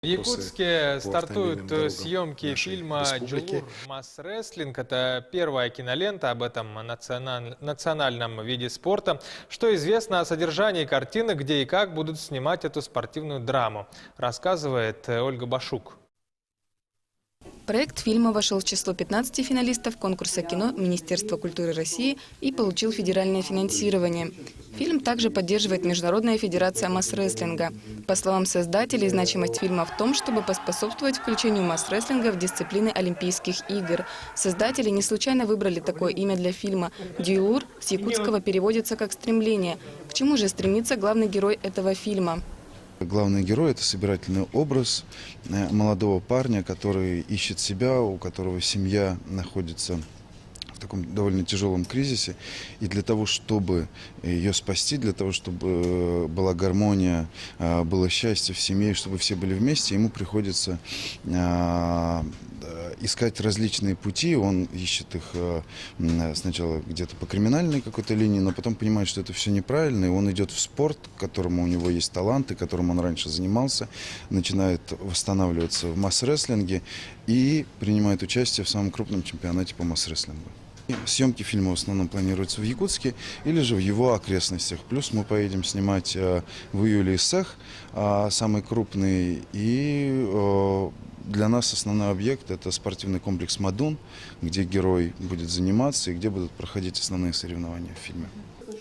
В Якутске стартуют съемки фильма «Джулур. Масс-рестлинг». Это первая кинолента об этом национальном виде спорта. Что известно о содержании картины, где и как будут снимать эту спортивную драму, рассказывает Ольга Башук. Проект фильма вошел в число 15 финалистов конкурса кино Министерства культуры России и получил федеральное финансирование. Фильм также поддерживает Международная федерация масс-рестлинга. По словам создателей, значимость фильма в том, чтобы поспособствовать включению масс-рестлинга в дисциплины Олимпийских игр. Создатели не случайно выбрали такое имя для фильма. «Джулур» с якутского переводится как «стремление». К чему же стремится главный герой этого фильма? Главный герой – это собирательный образ молодого парня, который ищет себя, у которого семья находится в таком довольно тяжелом кризисе. И для того, чтобы ее спасти, для того, чтобы была гармония, было счастье в семье, чтобы все были вместе, ему приходится искать различные пути. Он ищет их сначала где-то по криминальной какой-то линии, но потом понимает, что это все неправильно, и он идет в спорт, к которому у него есть таланты, которым он раньше занимался, начинает восстанавливаться в масс-рестлинге и принимает участие в самом крупном чемпионате по масс-рестлингу. Съемки фильма в основном планируются в Якутске или же в его окрестностях. Плюс мы поедем снимать в июле Исах, самый крупный, и для нас основной объект – это спортивный комплекс «Мадун», где герой будет заниматься и где будут проходить основные соревнования в фильме.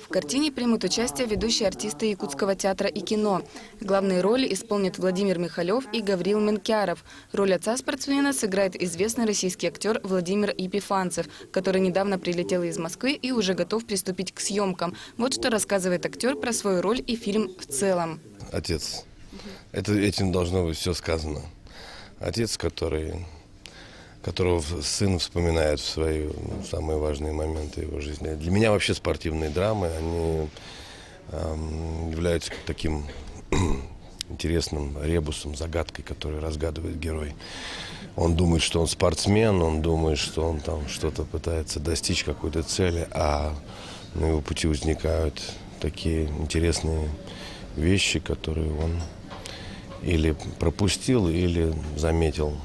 В картине примут участие ведущие артисты Якутского театра и кино. Главные роли исполнят Владимир Михалев и Гаврил Менкяров. Роль отца спортсмена сыграет известный российский актер Владимир Епифанцев, который недавно прилетел из Москвы и уже готов приступить к съемкам. Вот что рассказывает актер про свою роль и фильм в целом. Отец. Этим должно быть все сказано. Отец, которого сын вспоминает в свои самые важные моменты его жизни. Для меня вообще спортивные драмы, они являются таким интересным ребусом, загадкой, которую разгадывает герой. Он думает, что он спортсмен, он думает, что он там что-то пытается достичь какой-то цели, а на его пути возникают такие интересные вещи, которые он или пропустил, или заметил.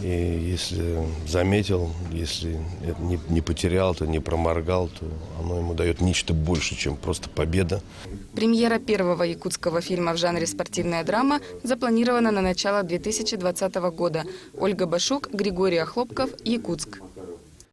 И если заметил, если не потерял, то не проморгал, то оно ему дает нечто больше, чем просто победа. Премьера первого якутского фильма в жанре спортивная драма запланирована на начало 2020 года. Ольга Башук, Григорий Охлопков, Якутск.